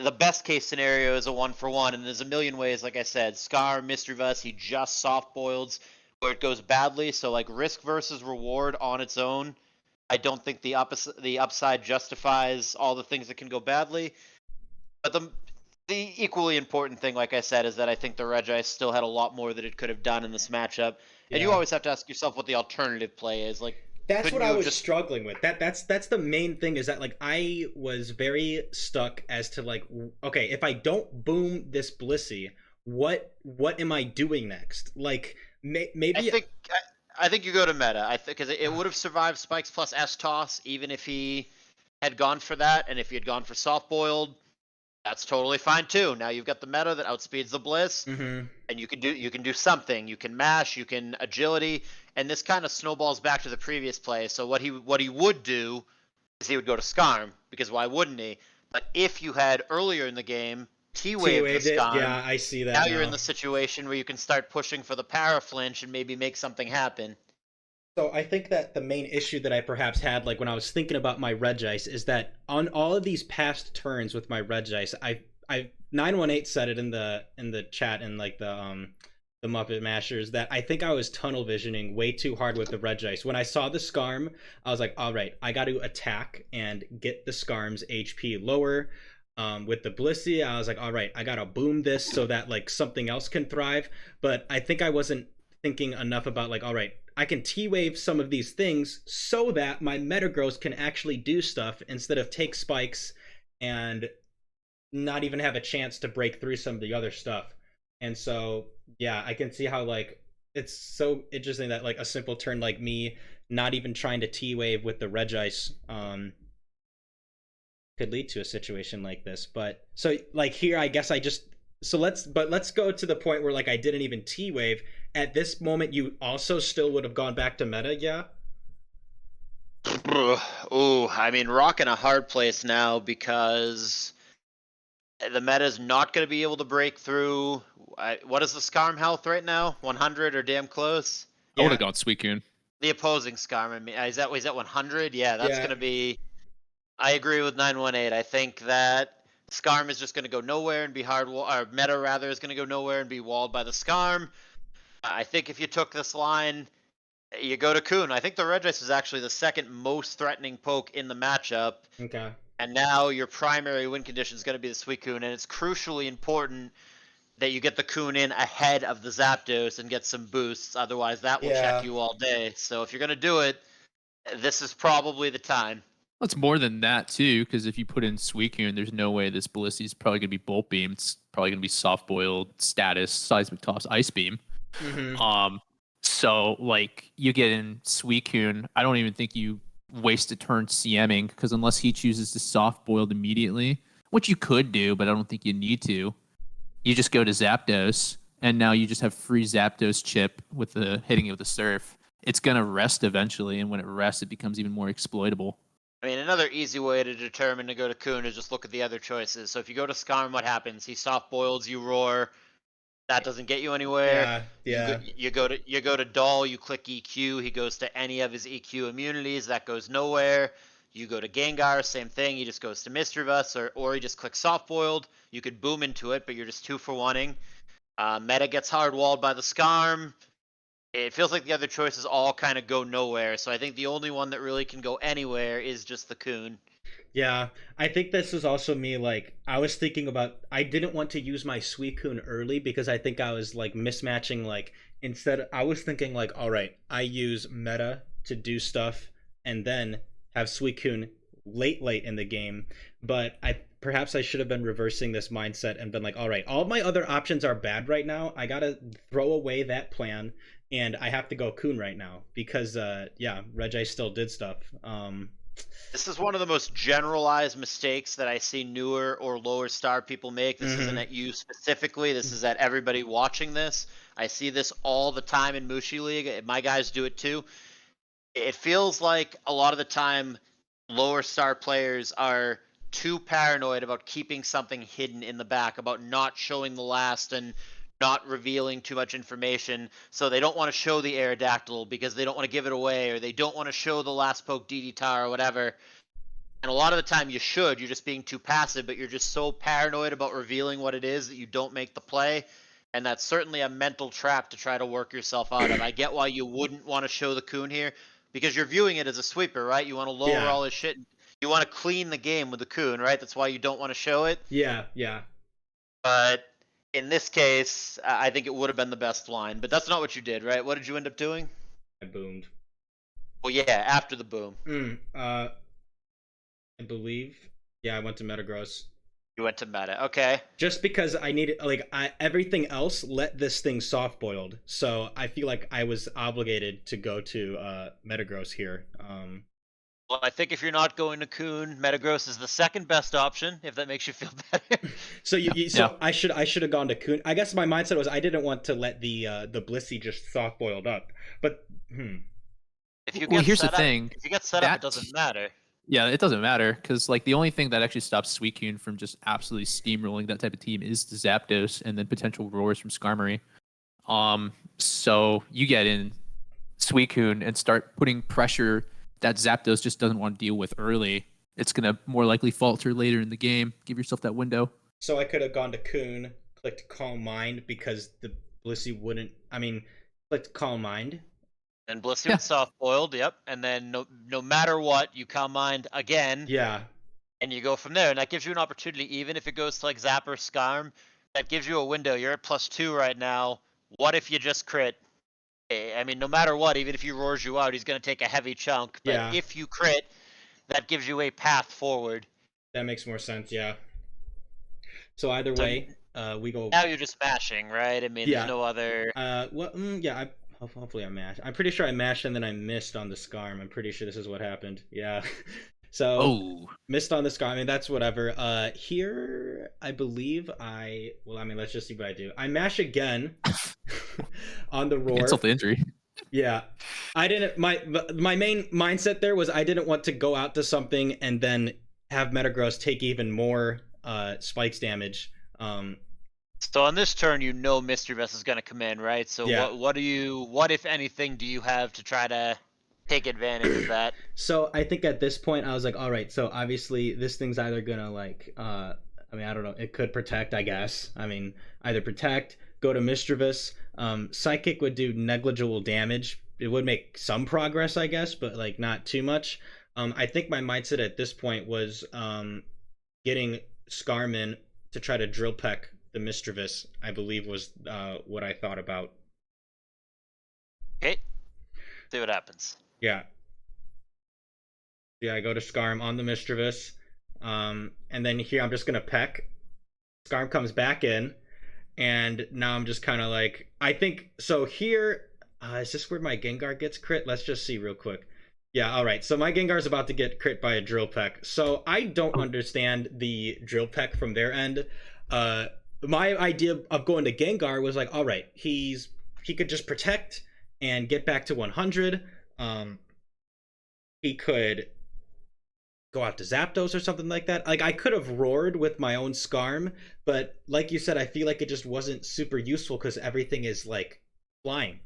Speaker 3: the best case scenario is a 1-for-1, and there's a million ways, like I said. Skarm, Mischievous, he just soft boiled where it goes badly. So like risk versus reward on its own, I don't think the upside justifies all the things that can go badly. But the equally important thing, like I said, is that I think the Regice still had a lot more that it could have done in this matchup. And you always have to ask yourself what the alternative play is. Like
Speaker 2: that's what I was struggling with. That's the main thing is that like I was very stuck as to like okay, if I don't boom this Blissey, what am I doing next? Like maybe
Speaker 3: I think you go to meta. I think because it would have survived spikes plus S toss even if he had gone for that, and if he had gone for soft boiled, That's totally fine too. Now you've got the meta that outspeeds the Bliss,
Speaker 2: Mm-hmm.
Speaker 3: and you can do something. You can mash, you can agility, and this kind of snowballs back to the previous play. So what he would do is he would go to Skarm, because why wouldn't he? But if you had earlier in the game T-waved the
Speaker 2: T-waved it.
Speaker 3: Skarm,
Speaker 2: Yeah, I see
Speaker 3: now
Speaker 2: that
Speaker 3: you're in
Speaker 2: now.
Speaker 3: the situation where you can start pushing for the para flinch and maybe make something happen.
Speaker 2: So I think that the main issue that I perhaps had, like when I was thinking about my Regice, is that on all of these past turns with my Regice, I 918 said it in the chat and like the Muppet Mashers that I think I was tunnel visioning way too hard with the Regice. When I saw the Skarm, I was like, all right, I got to attack and get the Skarm's HP lower. With the Blissey, I was like, all right, I gotta boom this so that like something else can thrive. But I think I wasn't thinking enough about like, all right, I can T-wave some of these things so that my Metagross can actually do stuff instead of take spikes and not even have a chance to break through some of the other stuff. And so, yeah, I can see how like it's so interesting that like a simple turn like me not even trying to T-wave with the Regice could lead to a situation like this. But so like here I guess I just so let's go to the point where like I didn't even T-wave. At this moment you also still would have gone back to meta, yeah?
Speaker 3: Ooh, I mean, rocking a hard place now because the meta's not going to be able to break through. What is the Skarm health right now? 100 or damn close?
Speaker 4: I would
Speaker 2: Yeah.
Speaker 4: have gone Suicune.
Speaker 3: The opposing Skarm, I mean, is that 100? Yeah, that's
Speaker 2: Yeah.
Speaker 3: going to be. I agree with 918. I think that Skarm is just going to go nowhere and be hard. Or meta rather is going to go nowhere and be walled by the Skarm. I think if you took this line, you go to Kuhn. I think the Regice is actually the second most threatening poke in the matchup.
Speaker 2: Okay.
Speaker 3: And now your primary win condition is going to be the Suicune, and it's crucially important that you get the Kuhn in ahead of the Zapdos and get some boosts. Otherwise, that will check you all day. So if you're going to do it, this is probably the time.
Speaker 4: Well, it's more than that too, because if you put in Suicune, there's no way this Blissey's probably gonna be Bolt Beam. It's probably gonna be Soft Boiled, Status, Seismic Toss, Ice Beam.
Speaker 2: Mm-hmm.
Speaker 4: So like you get in Suicune, I don't even think you waste a turn CMing because unless he chooses to soft boiled immediately, which you could do, but I don't think you need to. You just go to Zapdos, and now you just have free Zapdos chip with the hitting of the Surf. It's gonna rest eventually, and when it rests, it becomes even more exploitable.
Speaker 3: I mean, another easy way to determine to go to Kuhn is just look at the other choices. So if you go to Skarm, what happens? He soft boils, you roar. That doesn't get you anywhere.
Speaker 2: Yeah.
Speaker 3: You go to Doll, you click EQ. He goes to any of his EQ immunities. That goes nowhere. You go to Gengar, same thing. He just goes to Mischievous, or he just clicks soft boiled. You could boom into it, but you're just 2-for-1ing. Meta gets hard walled by the Skarm. It feels like the other choices all kind of go nowhere. So I think the only one that really can go anywhere is just the Kuhn.
Speaker 2: Yeah, I think this is also me. Like, I was thinking about, I didn't want to use my Suicune early because I think I was like mismatching. Like, instead, I was thinking like, all right, I use meta to do stuff and then have Suicune late in the game. But I perhaps I should have been reversing this mindset and been like, all right, all my other options are bad right now. I gotta throw away that plan and I have to go Kuhn right now because yeah, Regice still did stuff.
Speaker 3: This is one of the most generalized mistakes that I see newer or lower star people make. This isn't at you specifically. This is at everybody watching this. I see this all the time in Mushi League. My guys do it too. It feels like a lot of the time lower star players are too paranoid about keeping something hidden in the back, about not showing the last and not revealing too much information. So they don't want to show the Aerodactyl because they don't want to give it away, or they don't want to show the last poke DD Tar or whatever. And a lot of the time you should. You're just being too passive, but you're just so paranoid about revealing what it is that you don't make the play. And that's certainly a mental trap to try to work yourself out of. I get why you wouldn't want to show the Kuhn here, because you're viewing it as a sweeper, right? You want to lower all his shit. You want to clean the game with the Kuhn, right? That's why you don't want to show it.
Speaker 2: Yeah.
Speaker 3: But in this case, I think it would have been the best line. But that's not what you did, right? What did you end up doing?
Speaker 2: I boomed.
Speaker 3: Well, yeah, after the boom.
Speaker 2: I believe. Yeah, I went to Metagross.
Speaker 3: You went to meta, okay.
Speaker 2: Just because I needed, like, everything else let this thing soft boiled, so I feel like I was obligated to go to Metagross here.
Speaker 3: Well, I think if you're not going to Coon, Metagross is the second best option, if that makes you feel better.
Speaker 2: So
Speaker 4: Yeah.
Speaker 2: I should have gone to Coon. I guess my mindset was I didn't want to let the Blissey just soft boiled up. But
Speaker 3: If you
Speaker 4: Well,
Speaker 3: get
Speaker 4: here's the
Speaker 3: set up,
Speaker 4: thing.
Speaker 3: if you get set up, it
Speaker 4: That
Speaker 3: doesn't matter.
Speaker 4: Yeah, it doesn't matter because like the only thing that actually stops Suicune from just absolutely steamrolling that type of team is the Zapdos and then potential roars from Skarmory. So you get in Suicune and start putting pressure that Zapdos just doesn't want to deal with early. It's gonna more likely falter later in the game. Give yourself that window.
Speaker 2: so I could have gone to Coon, clicked Calm Mind because the Blissey wouldn't. I mean, clicked Calm Mind.
Speaker 3: And Blissey
Speaker 4: Yeah.
Speaker 3: with soft boiled, yep. And then no matter what, you Calm Mind again,
Speaker 2: Yeah,
Speaker 3: and you go from there. And that gives you an opportunity, even if it goes to like Zap or Skarm, that gives you a window. You're at +2 right now. What if you just crit? I mean, no matter what, even if he roars you out, he's going to take a heavy chunk. But
Speaker 2: Yeah.
Speaker 3: if you crit, that gives you a path forward.
Speaker 2: that makes more sense. Yeah. So either way, we go.
Speaker 3: Now you're just mashing, right? I mean,
Speaker 2: Yeah.
Speaker 3: there's no other.
Speaker 2: Well, yeah. Hopefully I mashed. I'm pretty sure I mashed and then I missed on the Skarm. I'm pretty sure this is what happened. Yeah. So
Speaker 4: Oh,
Speaker 2: missed on the Skarm. I mean, that's whatever. Here, I believe Well, I mean, let's just see what I do. I mash again on the roar.
Speaker 4: insult to injury.
Speaker 2: Yeah, I didn't. My main mindset there was I didn't want to go out to something and then have Metagross take even more spikes damage.
Speaker 3: So on this turn, you know Mischievous is going to come in, right? So
Speaker 2: Yeah.
Speaker 3: what if anything, do you have to try to take advantage of that?
Speaker 2: So I think at this point I was like, all right. So obviously this thing's either gonna like, I mean, I don't know. It could protect, I guess. I mean, either protect, go to Mischievous. Psychic would do negligible damage. It would make some progress, I guess, but like not too much. I think my mindset at this point was getting Skarmin to try to drill peck the Mischievous, I believe was what I thought about.
Speaker 3: Okay. See what happens.
Speaker 2: Yeah. Yeah, I go to Skarm on the Mischievous. And then here I'm just gonna peck. Skarm comes back in, and now I'm just kind of like, I think so. Here, is this where my Gengar gets crit? Let's just see real quick. Yeah, all right. So my Gengar's about to get crit by a drill peck. So I don't understand the drill peck from their end. My idea of going to Gengar was like, all right, he could just protect and get back to 100. He could go out to Zapdos or something like that. Like I could have roared with my own Skarm, but like you said, I feel like it just wasn't super useful because everything is like flying.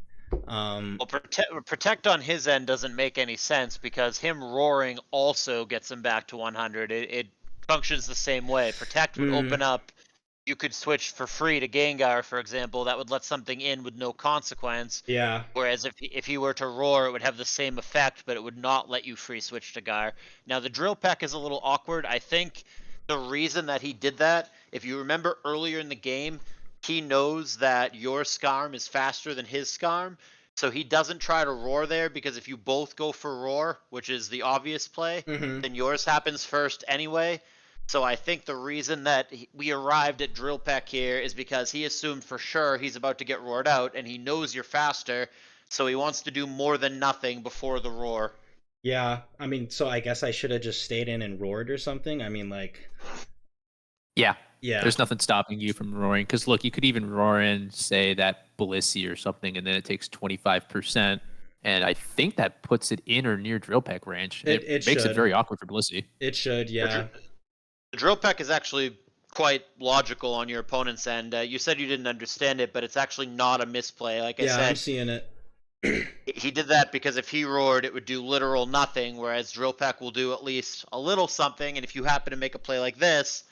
Speaker 3: Well, protect on his end doesn't make any sense because him roaring also gets him back to 100. It functions the same way. Protect would open up. You could switch for free to Gengar, for example. That would let something in with no consequence.
Speaker 2: Yeah.
Speaker 3: Whereas if he were to roar, it would have the same effect, but it would not let you free switch to Gar. Now, the drill peck is a little awkward. I think the reason that he did that, if you remember earlier in the game, he knows that your Skarm is faster than his Skarm, so he doesn't try to roar there because if you both go for roar, which is the obvious play, then yours happens first anyway. So I think the reason that we arrived at Drill Peck here is because he assumed for sure he's about to get roared out, and he knows you're faster, so he wants to do more than nothing before the roar.
Speaker 2: Yeah, I mean, so I guess I should have just stayed in and roared or something. I mean, like,
Speaker 4: Yeah.
Speaker 2: yeah,
Speaker 4: There's nothing stopping you from roaring. Because look, you could even roar in, say, that Blissey or something, and then it takes 25%. And I think that puts it in or near drill peck range.
Speaker 2: It
Speaker 4: makes
Speaker 2: should.
Speaker 4: it very awkward for Blissey.
Speaker 2: It should, yeah.
Speaker 3: The drill peck is actually quite logical on your opponent's end. You said you didn't understand it, but it's actually not a misplay. Like I
Speaker 2: Yeah, I'm
Speaker 3: said,
Speaker 2: seeing it.
Speaker 3: he did that because if he roared, it would do literal nothing, whereas drill peck will do at least a little something. And if you happen to make a play like this,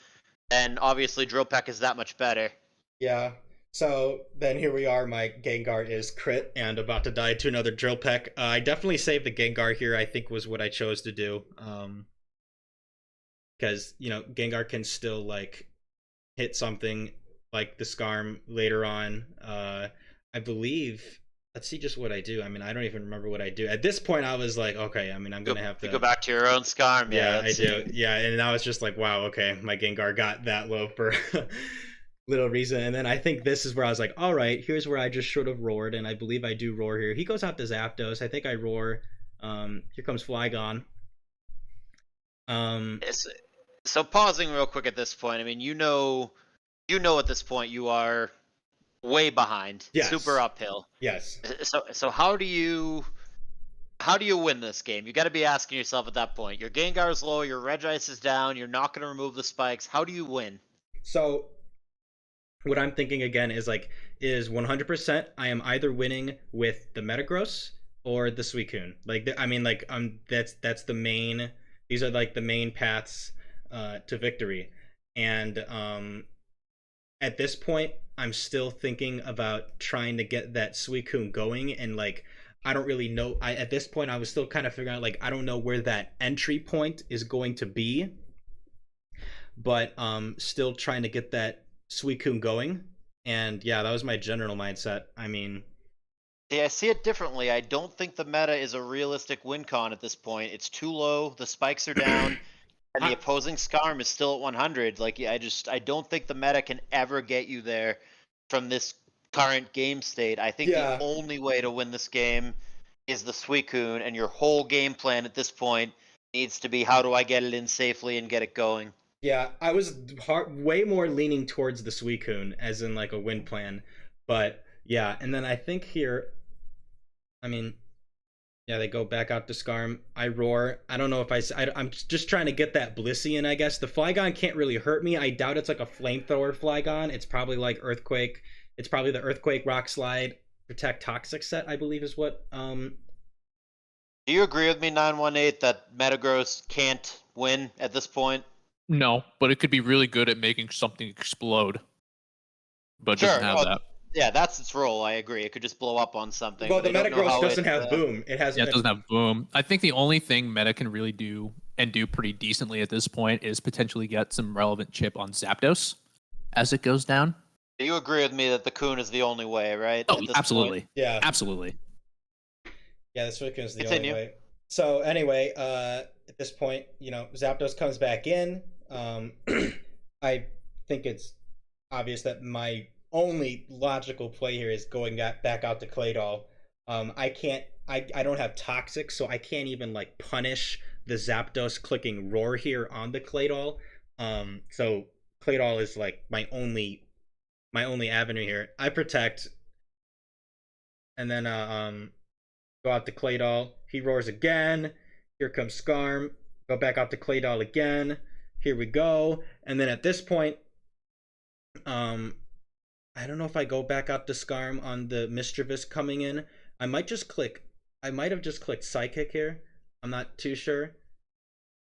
Speaker 3: then obviously drill peck is that much better.
Speaker 2: Yeah. So then here we are. My Gengar is crit and about to die to another drill peck. I definitely saved the Gengar here. I think was what I chose to do. Because you know Gengar can still like hit something like the Skarm later on. I believe. Let's see just what I do. I mean, I don't even remember what I do. At this point, I was like, okay. I mean, I'm gonna have to
Speaker 3: You go back to your own Skarm.
Speaker 2: Yeah, I do. Yeah, and I was just like, wow, okay, my Gengar got that low for little reason. And then I think this is where I was like, all right, here's where I just sort of roared, and I believe I do roar here. He goes out to Zapdos. I think I roar. Here comes Flygon.
Speaker 3: It's- So pausing real quick at this point. I mean, you know at this point you are way behind,
Speaker 2: Yes.
Speaker 3: super uphill.
Speaker 2: Yes.
Speaker 3: So how do you win this game? You got to be asking yourself at that point. Your Gengar is low, your Regice is down, you're not going to remove the spikes. How do you win?
Speaker 2: So what I'm thinking again is 100% I am either winning with the Metagross or the Suicune. That's the main. These are like the main paths to victory, and at this point I'm still thinking about trying to get that Suicune going, and I don't really know. At this point I was still kind of figuring out I don't know where that entry point is going to be, but still trying to get that Suicune going. And yeah, that was my general mindset. I mean,
Speaker 3: Yeah, I see it differently. I don't think the meta is a realistic win con at this point. It's too low. The spikes are down, and the opposing Skarm is still at 100. I don't think the meta can ever get you there from this current game state. I think the only way to win this game is the Suicune, and your whole game plan at this point needs to be how do I get it in safely and get it going.
Speaker 2: Yeah, I was way more leaning towards the Suicune as in a win plan, but yeah, and then I think here, I mean, yeah, they go back out to Skarm. I roar. I don't know if I'm just trying to get that Blissey in, I guess. The Flygon can't really hurt me. I doubt it's like a flamethrower Flygon. It's probably like Earthquake. It's probably the Earthquake, Rock Slide, Protect Toxic set, I believe is what.
Speaker 3: Do you agree with me, 918, that Metagross can't win at this point?
Speaker 4: No, but it could be really good at making something explode. But
Speaker 3: Sure.
Speaker 4: doesn't have that.
Speaker 3: Yeah, that's its role. I agree. It could just blow up on something.
Speaker 2: Well, the Metagross doesn't have Boom. It has.
Speaker 4: Yeah, it doesn't have Boom. I think the only thing Meta can really do and do pretty decently at this point is potentially get some relevant chip on Zapdos as it goes down.
Speaker 3: Do you agree with me that the Coon is the only way, right?
Speaker 4: Oh, absolutely.
Speaker 3: Point?
Speaker 2: Yeah.
Speaker 4: Absolutely.
Speaker 2: Yeah, the Suicune is the only way. So anyway, at this point, Zapdos comes back in. I think it's obvious that my only logical play here is going back out to Claydol. I don't have Toxic, so I can't even punish the Zapdos clicking Roar here on the Claydol. So Claydol is my only avenue here. I protect, and then go out to Claydol. He roars again. Here comes Skarm. Go back out to Claydol again. Here we go. And then at this point, I don't know if I go back out to Skarm on the Mischievous coming in. I might have just clicked Psychic here. I'm not too sure.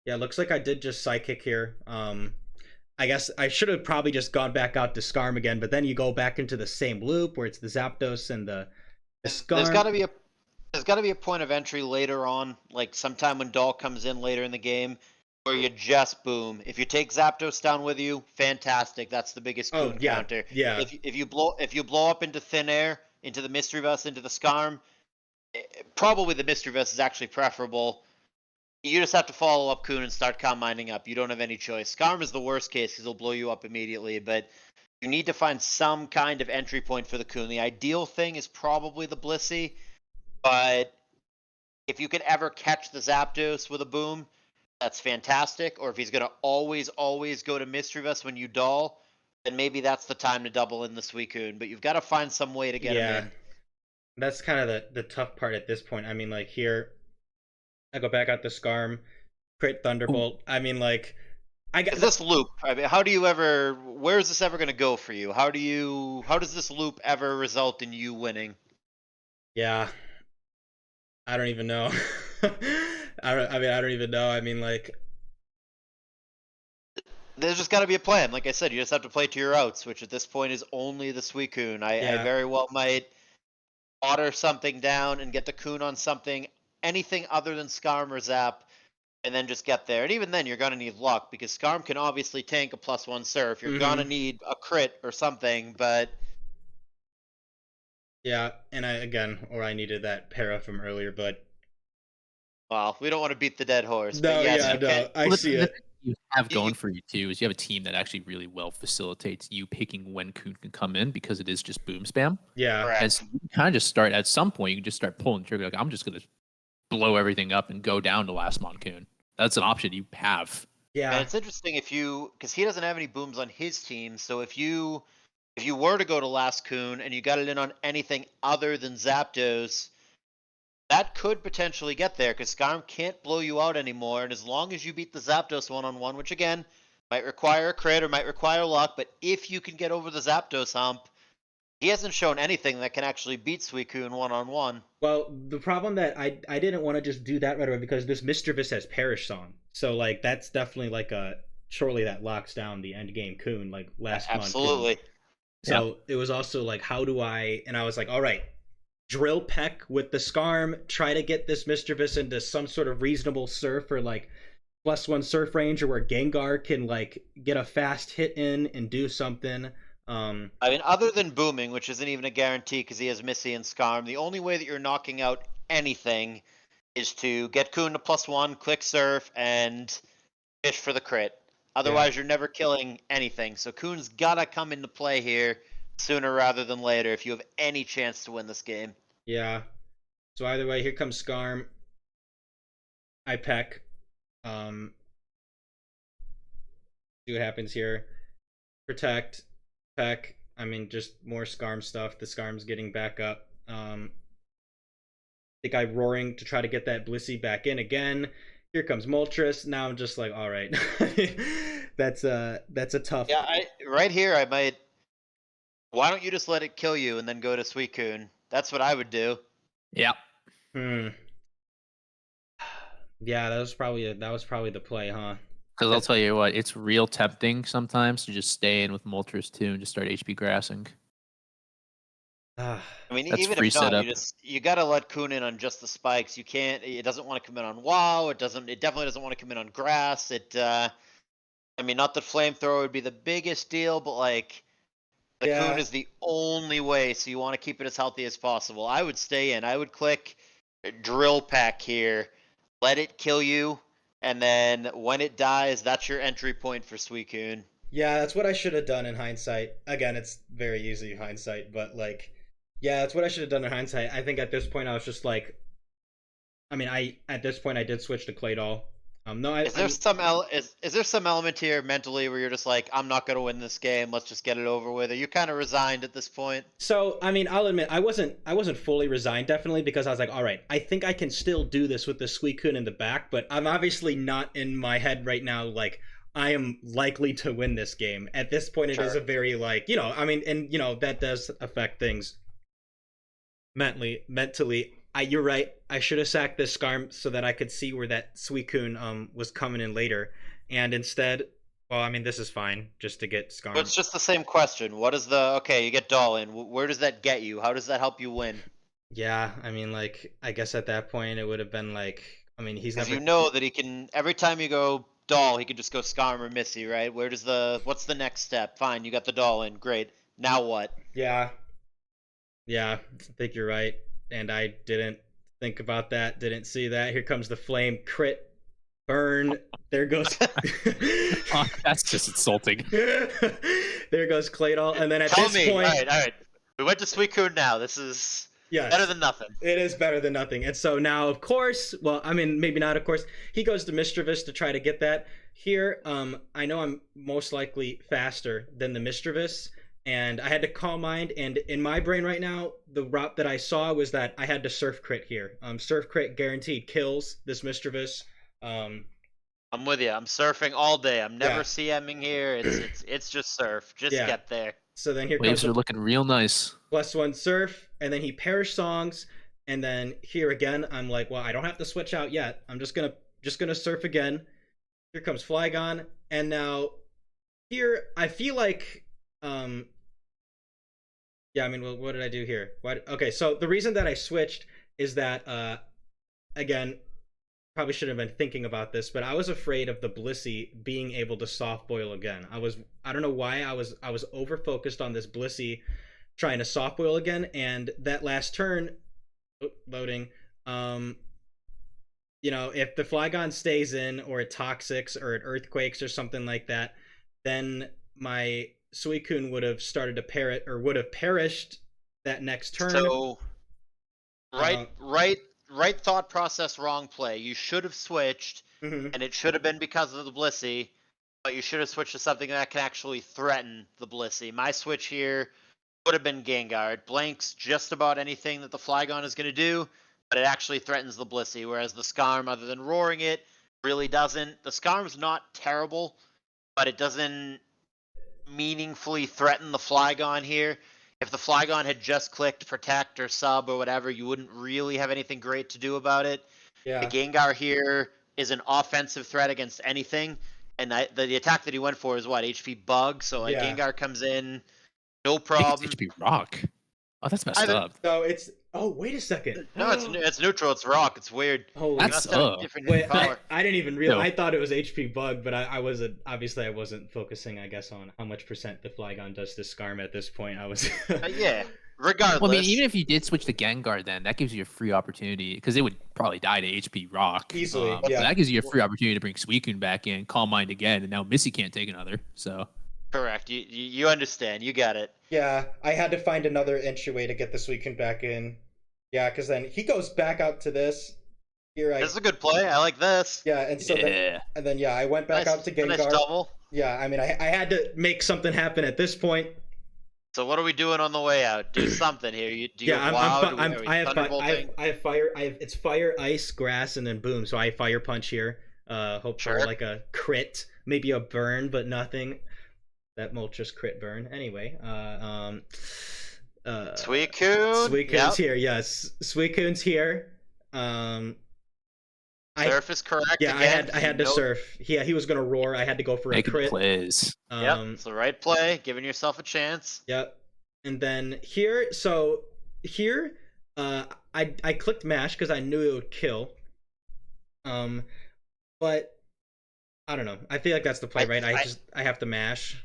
Speaker 2: Yeah, looks like I did just Psychic here. I guess I should have probably just gone back out to Skarm again, but then you go back into the same loop where it's the Zapdos and the Skarm.
Speaker 3: There's got to be a point of entry later on, like sometime when Doll comes in later in the game, where you just boom. If you take Zapdos down with you, fantastic. That's the biggest Coon counter.
Speaker 2: Yeah.
Speaker 3: If you blow up into thin air, into the Mystery Bus, into the Skarm, probably the Mystery Bus is actually preferable. You just have to follow up Coon and start Calm Minding up. You don't have any choice. Skarm is the worst case because he'll blow you up immediately, but you need to find some kind of entry point for the Coon. The ideal thing is probably the Blissey, but if you could ever catch the Zapdos with a boom, that's fantastic. Or if he's going to always go to Mischievous when you Doll, then maybe that's the time to double in the Suicune. But you've got to find some way to get him in.
Speaker 2: That's kind of the tough part at this point. I mean, here, I go back out to Skarm, crit Thunderbolt. Ooh. I mean, I get
Speaker 3: this loop. I mean, where is this ever going to go for you? How does this loop ever result in you winning?
Speaker 2: Yeah. I don't even know. I don't even know. I mean,
Speaker 3: there's just got to be a plan. Like I said, you just have to play to your outs, which at this point is only the Suicune. I very well might water something down and get the Coon on something, anything other than Skarm or Zap, and then just get there. And even then, you're going to need luck, because Skarm can obviously tank a +1 Surf. You're going to need a crit or something, but...
Speaker 2: Yeah, and I needed that para from earlier, but...
Speaker 3: Well, we don't want to beat the dead horse.
Speaker 2: No,
Speaker 3: but yes,
Speaker 2: I see it.
Speaker 4: You have going for you, too, is you have a team that actually really well facilitates you picking when Coon can come in, because it is just boom spam.
Speaker 2: Yeah.
Speaker 3: Correct.
Speaker 4: And so you kind of just start, at some point, you can just start pulling the trigger, I'm just going to blow everything up and go down to last Moncoon. That's an option you have.
Speaker 2: Yeah.
Speaker 3: And it's interesting because he doesn't have any booms on his team. So if you were to go to Last Coon and you got it in on anything other than Zapdos, that could potentially get there because Skarm can't blow you out anymore. And as long as you beat the Zapdos one-on-one, which again might require a crit or might require luck, but if you can get over the Zapdos hump, he hasn't shown anything that can actually beat Suicune one-on-one.
Speaker 2: Well, the problem that I didn't want to just do that right away because this Mischievous has Perish Song. So, like, that's definitely, like, surely that locks down the Endgame Coon, like, last month.
Speaker 3: Absolutely.
Speaker 2: So, it was also, like, and I was like, all right, Drill Peck with the Skarm, try to get this Mischievous into some sort of reasonable surf or, like, +1 surf range or where Gengar can, like, get a fast hit in and do something.
Speaker 3: I mean, other than booming, which isn't even a guarantee because he has Missy and Skarm, the only way that you're knocking out anything is to get Coon to +1, click surf, and fish for the crit. Otherwise, you're never killing anything. So Coon's gotta come into play here sooner rather than later if you have any chance to win this game.
Speaker 2: Yeah. So either way, here comes Skarm. I peck. See what happens here. Protect. Peck. I mean, just more Skarm stuff. The Skarm's getting back up. The guy roaring to try to get that Blissey back in again. Here comes Moltres. Now I'm just like, all right. that's a tough.
Speaker 3: Yeah, right here I might. Why don't you just let it kill you and then go to Suicune? That's what I would do.
Speaker 4: Yeah.
Speaker 2: Yeah, that was probably the play, huh?
Speaker 4: Because I'll tell you what, it's real tempting sometimes to just stay in with Moltres too and just start HP grassing.
Speaker 3: I mean,
Speaker 4: That's
Speaker 3: even
Speaker 4: free
Speaker 3: if not,
Speaker 4: setup.
Speaker 3: you gotta let Coon in on just the spikes. You can't. It doesn't want to come in on WoW. It definitely doesn't want to come in on grass. I mean, not that flamethrower would be the biggest deal, but like, the Coon is the only way. So you want to keep it as healthy as possible. I would stay in. I would click Drill Pack here, let it kill you, and then when it dies, that's your entry point for Suicune.
Speaker 2: Yeah, that's what I should have done in hindsight. Again, it's very easy hindsight, but like, yeah, that's what I should have done in hindsight. I think at this point I was just like, I mean, at this point I did switch to Claydol.
Speaker 3: Is there some element here mentally where you're just like, I'm not gonna win this game. Let's just get it over with. Are you kind of resigned at this point?
Speaker 2: So I mean, I'll admit I wasn't fully resigned, definitely, because I was like, all right, I think I can still do this with the Suicune in the back, but I'm obviously not in my head right now like I am likely to win this game. At this point, it is a very like, I mean, and that does affect things mentally. You're right. I should have sacked this Skarm so that I could see where that Suicune was coming in later, and instead, well, I mean, this is fine just to get Skarm.
Speaker 3: But it's just the same question. What is okay? You get Doll in. Where does that get you? How does that help you win?
Speaker 2: Yeah, I mean, like, I guess at that point it would have been like, I mean, he's never.
Speaker 3: You know that he can every time you go Doll, he can just go Skarm or Missy, right? What's the next step? Fine, you got the Doll in. Great. Now what?
Speaker 2: Yeah, I think you're right. And I didn't think about that, didn't see that. Here comes the flame crit burn. There goes.
Speaker 4: Oh, that's just insulting.
Speaker 2: There goes Claydol. And then at this point.
Speaker 3: All right. We went to Suicune now. This is better than nothing.
Speaker 2: It is better than nothing. And so now, of course, well, I mean, maybe not, of course, he goes to Mischievous to try to get that. Here, I know I'm most likely faster than the Mischievous. And I had to Calm Mind, and in my brain right now, the route that I saw was that I had to Surf Crit here. Surf Crit guaranteed kills this Mischievous.
Speaker 3: I'm with you. I'm surfing all day. I'm never CMing here. It's just surf. Just get there.
Speaker 2: So then here
Speaker 4: waves are looking real nice.
Speaker 2: +1 surf, and then he Perish Songs, and then here again, I'm like, well, I don't have to switch out yet. I'm just gonna surf again. Here comes Flygon, and now here I feel like yeah, I mean, well, what did I do here? Okay, so the reason that I switched is that again, probably should have been thinking about this, but I was afraid of the Blissey being able to soft boil again. I don't know why I was over focused on this Blissey trying to soft boil again, and that last turn, loading, if the Flygon stays in, or it Toxics, or it Earthquakes, or something like that, then my Suicune would have started to parrot, or would have perished that next turn.
Speaker 3: So, right thought process, wrong play. You should have switched, and it should have been because of the Blissey, but you should have switched to something that can actually threaten the Blissey. My switch here would have been Gengar. It blanks just about anything that the Flygon is going to do, but it actually threatens the Blissey, whereas the Scarm, other than roaring it, really doesn't. The Scarm's not terrible, but it doesn't meaningfully threaten the Flygon here. If the Flygon had just clicked Protect or Sub or whatever, you wouldn't really have anything great to do about it.
Speaker 2: Yeah.
Speaker 3: The Gengar here is an offensive threat against anything, and the attack that he went for is what, HP Bug? So like Gengar comes in, no
Speaker 4: I think
Speaker 3: problem.
Speaker 4: it's HP Rock. Oh, that's messed up.
Speaker 2: So it's. Oh, wait a second.
Speaker 3: No, it's neutral. It's Rock. It's weird.
Speaker 2: Holy
Speaker 4: That's
Speaker 3: different
Speaker 2: Wait,
Speaker 3: power.
Speaker 2: I didn't even realize.
Speaker 4: No.
Speaker 2: I thought it was HP Bug, but I wasn't. Obviously, I wasn't focusing, I guess, on how much percent the Flygon does to Scarm at this point. I was.
Speaker 3: Yeah. Regardless.
Speaker 4: Well, I mean, even if you did switch to Gengar, then that gives you a free opportunity because it would probably die to HP Rock
Speaker 2: Easily,
Speaker 4: So
Speaker 2: yeah.
Speaker 4: that gives you a free opportunity to bring Suicune back in, Calm Mind again, and now Missy can't take another. So
Speaker 3: Correct. You understand. You got it.
Speaker 2: Yeah, I had to find another entry way to get the Suicune back in. Yeah, because then he goes back out to this. Here
Speaker 3: This is a good play. I like this.
Speaker 2: Yeah, and so then I went back out to Gengar.
Speaker 3: Nice double.
Speaker 2: Yeah, I mean, I had to make something happen at this point.
Speaker 3: So what are we doing on the way out? Do something here.
Speaker 2: I have fire. It's fire, ice, grass, and then boom. So I fire punch here. Hope for like a crit, maybe a burn, but nothing. That Moltres crit burn. Anyway,
Speaker 3: Suicune's
Speaker 2: here. Yes, Suicune's here.
Speaker 3: Surf is correct.
Speaker 2: Yeah,
Speaker 3: again,
Speaker 2: I had to surf. Yeah, he was gonna roar. I had to go for a crit.
Speaker 4: Plays.
Speaker 3: Yep, it's the right play. Giving yourself a chance.
Speaker 2: Yep. And then here, I clicked mash because I knew it would kill. But I don't know. I feel like that's the play, right? I have to mash.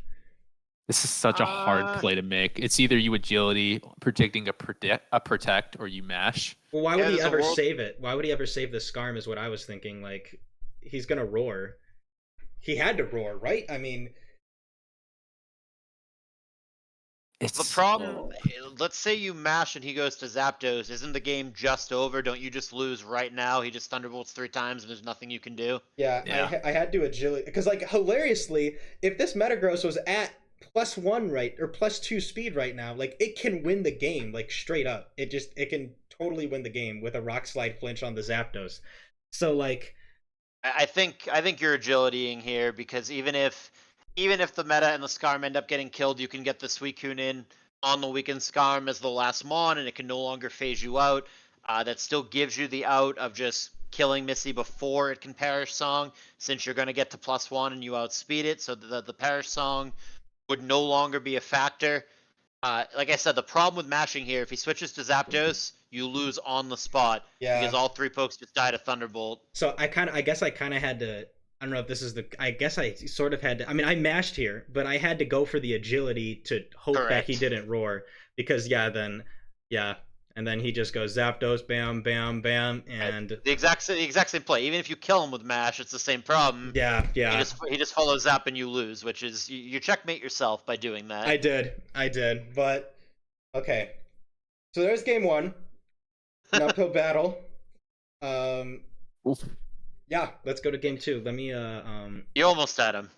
Speaker 4: This is such a hard play to make. It's either you agility, predicting a protect, or you mash.
Speaker 2: Well, why would he ever save it? Why would he ever save the Scarm is what I was thinking. Like, he's going to roar. He had to roar, right? I mean...
Speaker 3: The problem, let's say you mash and he goes to Zapdos. Isn't the game just over? Don't you just lose right now? He just Thunderbolts 3 times and there's nothing you can do?
Speaker 2: Yeah. I had to agility. Because, like, hilariously, if this Metagross was at +1 right or +2 speed right now, like it can win the game, like straight up. It can totally win the game with a Rock Slide flinch on the Zapdos. So like,
Speaker 3: I think you're agilitying here because even if the meta and the Scarm end up getting killed, you can get the Suicune in on the weakened Scarm as the last Mon, and it can no longer phase you out. That still gives you the out of just killing Missy before it can Perish Song, since you're going to get to +1 and you outspeed it. So the Perish Song would no longer be a factor. Like I said, the problem with mashing here, if he switches to Zapdos, you lose on the spot.
Speaker 2: Yeah.
Speaker 3: Because all 3 pokes just die to Thunderbolt.
Speaker 2: So I guess I had to. I don't know if this is I guess I sort of had to. I mean, I mashed here, but I had to go for the agility to hope that he didn't roar because and then he just goes Zapdos, bam, bam, bam, and
Speaker 3: the exact same play. Even if you kill him with mash, it's the same problem.
Speaker 2: Yeah.
Speaker 3: He just follows Zap and you lose, which is you checkmate yourself by doing that.
Speaker 2: I did, but okay. So there's game 1, an uphill battle. Yeah, let's go to game 2. Let me
Speaker 3: You almost had him.